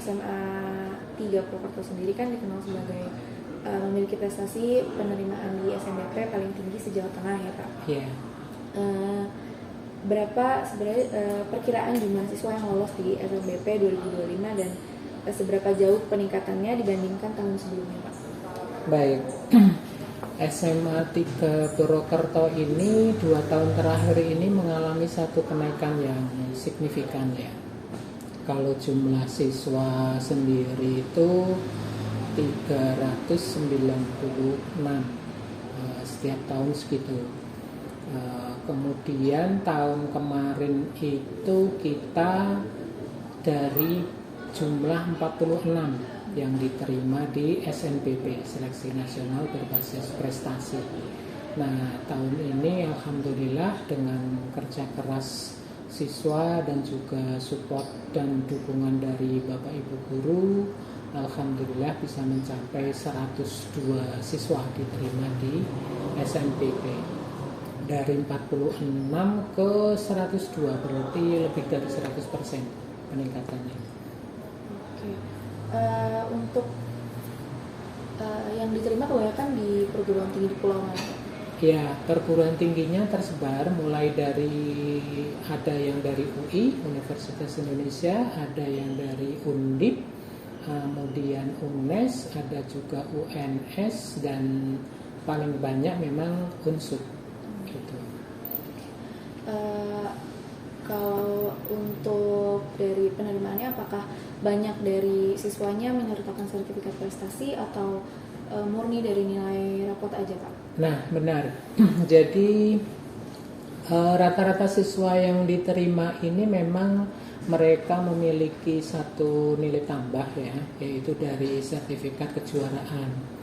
SMA 3 Purwokerto sendiri kan dikenal sebagai memiliki prestasi penerimaan di SNBP paling tinggi se-Jawa Tengah ya Pak. Iya. Berapa sebenarnya perkiraan jumlah siswa yang lolos di SNBP 2025 dan seberapa jauh peningkatannya dibandingkan tahun sebelumnya Pak? Baik. SMA 3 Purwokerto ini 2 tahun terakhir ini mengalami satu kenaikan yang signifikan ya. Kalau jumlah siswa sendiri itu 396 setiap tahun segitu. Kemudian tahun kemarin itu kita dari jumlah 46 yang diterima di SNBP, Seleksi Nasional Berbasis Prestasi. Nah, tahun ini alhamdulillah dengan kerja keras siswa dan juga support dan dukungan dari Bapak Ibu guru, alhamdulillah bisa mencapai 102 siswa diterima di SNBP. Dari 46 ke 102 berarti lebih dari 100% peningkatannya. Oke. Untuk yang diterima kebanyakan di perguruan tinggi di Pulau Mas. Ya, perguruan tingginya tersebar mulai dari ada yang dari UI, Universitas Indonesia, ada yang dari Undip, kemudian UNES, ada juga UNS dan paling banyak memang Unsud. Gitu. Kalau untuk dari penerimaannya apakah banyak dari siswanya menyertakan sertifikat prestasi atau murni dari nilai rapot aja Pak? Nah benar, jadi rata-rata siswa yang diterima ini memang mereka memiliki satu nilai tambah ya, yaitu dari sertifikat kejuaraan.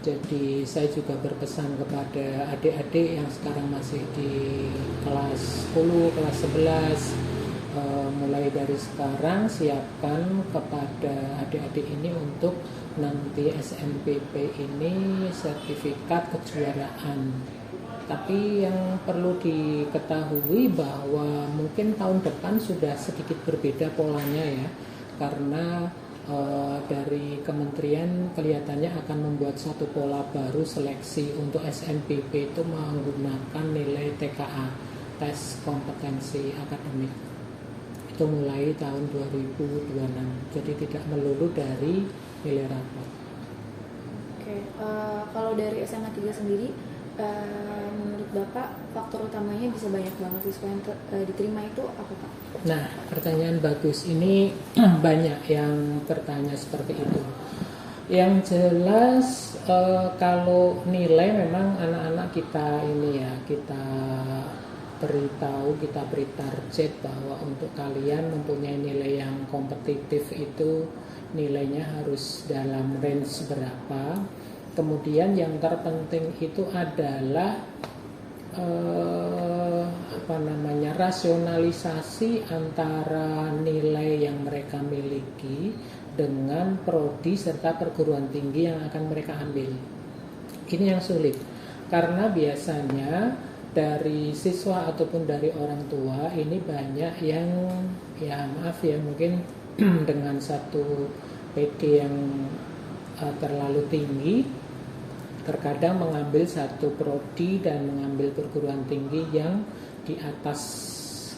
Jadi saya juga berpesan kepada adik-adik yang sekarang masih di kelas 10, kelas 11, mulai dari sekarang siapkan kepada adik-adik ini untuk nanti SNBP ini sertifikat kejuaraan. Tapi yang perlu diketahui bahwa mungkin tahun depan sudah sedikit berbeda polanya ya, karena dari kementerian kelihatannya akan membuat satu pola baru seleksi untuk SNBP itu menggunakan nilai TKA, tes kompetensi akademik. Itu mulai tahun 2026, jadi tidak melulu dari nilai rapot. Oke, kalau dari SMA 3 sendiri, menurut Bapak faktor utamanya bisa banyak banget siswa yang diterima itu apa Pak? Nah, pertanyaan bagus ini banyak yang bertanya seperti itu. Yang jelas kalau nilai memang anak-anak kita ini ya kita beritahu, kita beri target bahwa untuk kalian mempunyai nilai yang kompetitif itu nilainya harus dalam range berapa. Kemudian yang terpenting itu adalah rasionalisasi antara nilai yang mereka miliki dengan prodi serta perguruan tinggi yang akan mereka ambil. Ini yang sulit karena biasanya dari siswa ataupun dari orang tua ini banyak yang mungkin dengan satu PD yang terlalu tinggi terkadang mengambil satu prodi dan mengambil perguruan tinggi yang di atas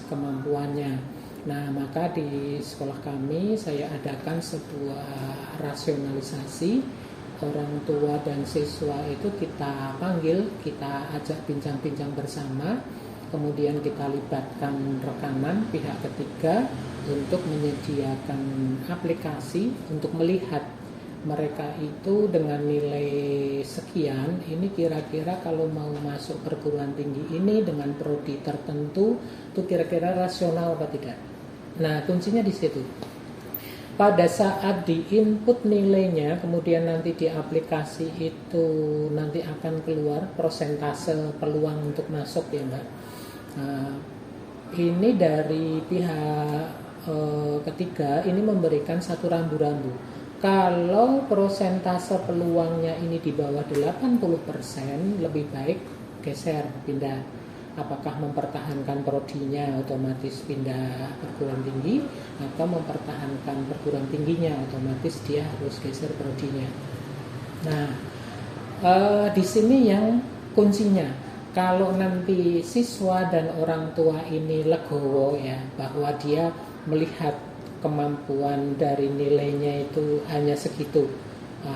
kemampuannya. Nah, maka di sekolah kami saya adakan sebuah rasionalisasi. Orang tua dan siswa itu kita panggil, kita ajak bincang-bincang bersama, kemudian kita libatkan rekanan pihak ketiga untuk menyediakan aplikasi untuk melihat mereka itu dengan nilai sekian, ini kira-kira kalau mau masuk perguruan tinggi ini dengan prodi tertentu, itu kira-kira rasional apa tidak. Nah, kuncinya di situ. Pada saat di input nilainya, kemudian nanti di aplikasi itu nanti akan keluar persentase peluang untuk masuk ya Mbak. Nah, ini dari pihak ketiga ini memberikan satu rambu-rambu. Kalau persentase peluangnya ini di bawah 80%, lebih baik geser, pindah. apakah mempertahankan prodinya otomatis pindah perguruan tinggi, atau mempertahankan perguruan tingginya otomatis dia harus geser prodinya. Nah, di sini yang kuncinya, kalau nanti siswa dan orang tua ini legowo ya, bahwa dia melihat kemampuan dari nilainya itu hanya segitu,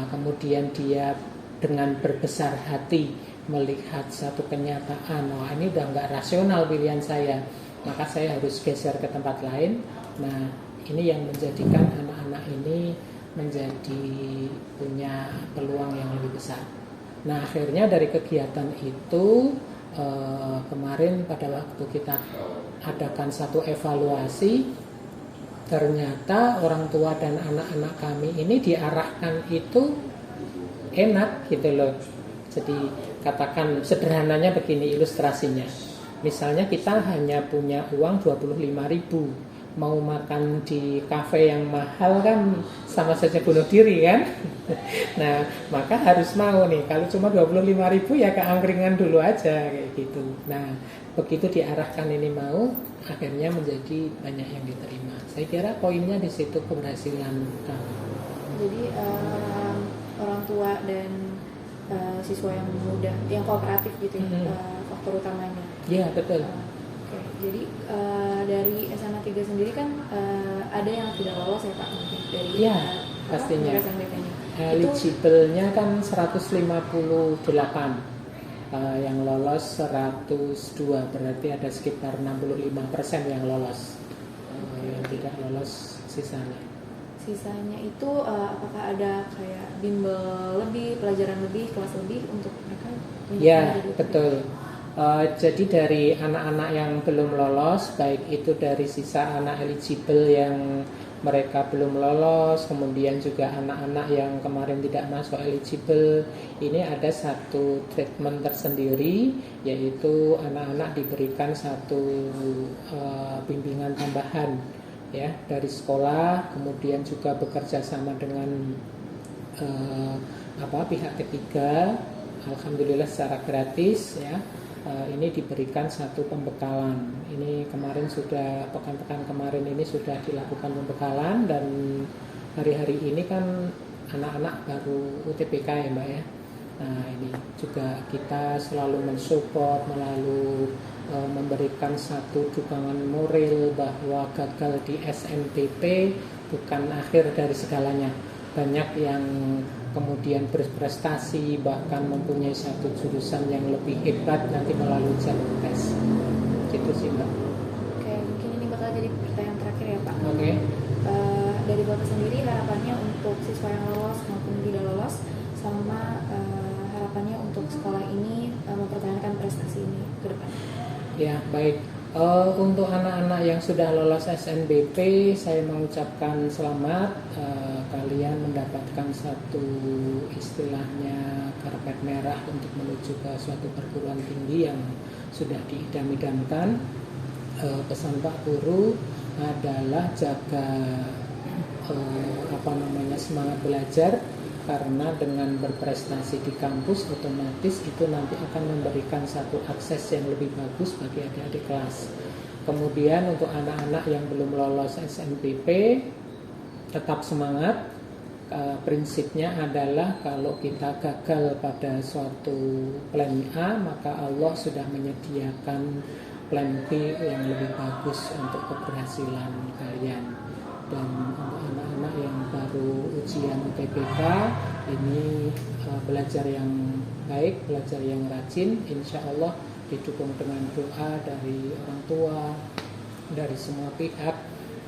kemudian dia dengan berbesar hati melihat satu kenyataan, wah ini udah nggak rasional pilihan saya, maka saya harus geser ke tempat lain. Nah, ini yang menjadikan anak-anak ini menjadi punya peluang yang lebih besar. Nah, akhirnya dari kegiatan itu kemarin pada waktu kita adakan satu evaluasi, ternyata orang tua dan anak-anak kami ini diarahkan itu enak gitu loh. Jadi katakan sederhananya begini ilustrasinya. Misalnya kita hanya punya uang 25.000, mau makan di kafe yang mahal kan sama saja bunuh diri kan. Nah, maka harus mau nih. Kalau cuma 25.000 ya keangkringan dulu aja kayak gitu. Nah, begitu diarahkan ini mau, akhirnya menjadi banyak yang diterima. Saya kira poinnya di situ keberhasilan kami. Jadi orang tua dan siswa yang muda, yang kooperatif gitu ya, faktor utamanya. Iya, betul. Oke. Jadi dari SMA 3 sendiri kan ada yang tidak lolos ya Pak, mungkin dari pastinya. SNBP-nya. Eligible-nya kan 158, yang lolos 102, berarti ada sekitar 65% yang lolos. Yang tidak lolos sisanya itu apakah ada kayak bimbel lebih, pelajaran lebih, kelas lebih untuk mereka? Ya, betul. Jadi dari anak-anak yang belum lolos, baik itu dari sisa anak eligible yang mereka belum lolos, kemudian juga anak-anak yang kemarin tidak masuk eligible, ini ada satu treatment tersendiri, yaitu anak-anak diberikan satu bimbingan tambahan ya dari sekolah, kemudian juga bekerja sama dengan pihak ketiga, alhamdulillah secara gratis ya. Ini diberikan satu pembekalan. Ini kemarin sudah, pekan-pekan kemarin ini sudah dilakukan pembekalan, dan hari-hari ini kan anak-anak baru UTBK ya Mbak ya. Nah, ini juga kita selalu mensupport melalui memberikan satu dukungan moral bahwa gagal di SNBP bukan akhir dari segalanya. Banyak yang kemudian berprestasi, bahkan mempunyai satu jurusan yang lebih hebat nanti melalui jalur tes. Gitu sih Mbak. Oke, mungkin ini bakal jadi pertanyaan terakhir ya Pak. Oke. Dari Bapak sendiri harapannya untuk siswa yang lolos maupun tidak lolos, sama harapannya untuk sekolah ini mempertahankan prestasi ini ke depan. Ya, baik. Untuk anak-anak yang sudah lolos SNBP, saya mengucapkan selamat. Kalian mendapatkan satu istilahnya karpet merah untuk menuju ke suatu perguruan tinggi yang sudah diidam-idamkan. Pesan Pak Guru adalah jaga semangat belajar, karena dengan berprestasi di kampus otomatis itu nanti akan memberikan satu akses yang lebih bagus bagi adik-adik kelas. Kemudian untuk anak-anak yang belum lolos SNBP, tetap semangat. Prinsipnya adalah kalau kita gagal pada suatu plan A, maka Allah sudah menyediakan plan B yang lebih bagus untuk keberhasilan kalian. Dan untuk anak-anak yang baru ujian UTBK, ini belajar yang baik, belajar yang rajin, insya Allah didukung dengan doa dari orang tua, dari semua pihak,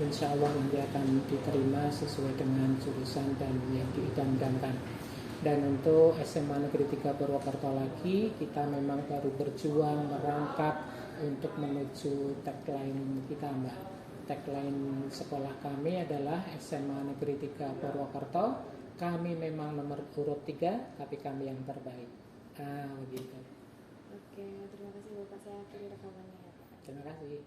insya Allah nanti akan diterima sesuai dengan jurusan dan yang diidam-idamkan. Dan untuk SMA Negeri 3 Purwokerto lagi, kita memang baru berjuang merangkak untuk menuju tagline kita Mbak. Tagline sekolah kami adalah SMA Negeri 3 Purwokerto. Kami memang nomor urut 3, tapi kami yang terbaik. Begitu. Oke, terima kasih Bapak, saya akhiri rekamannya ya Pak. Terima kasih.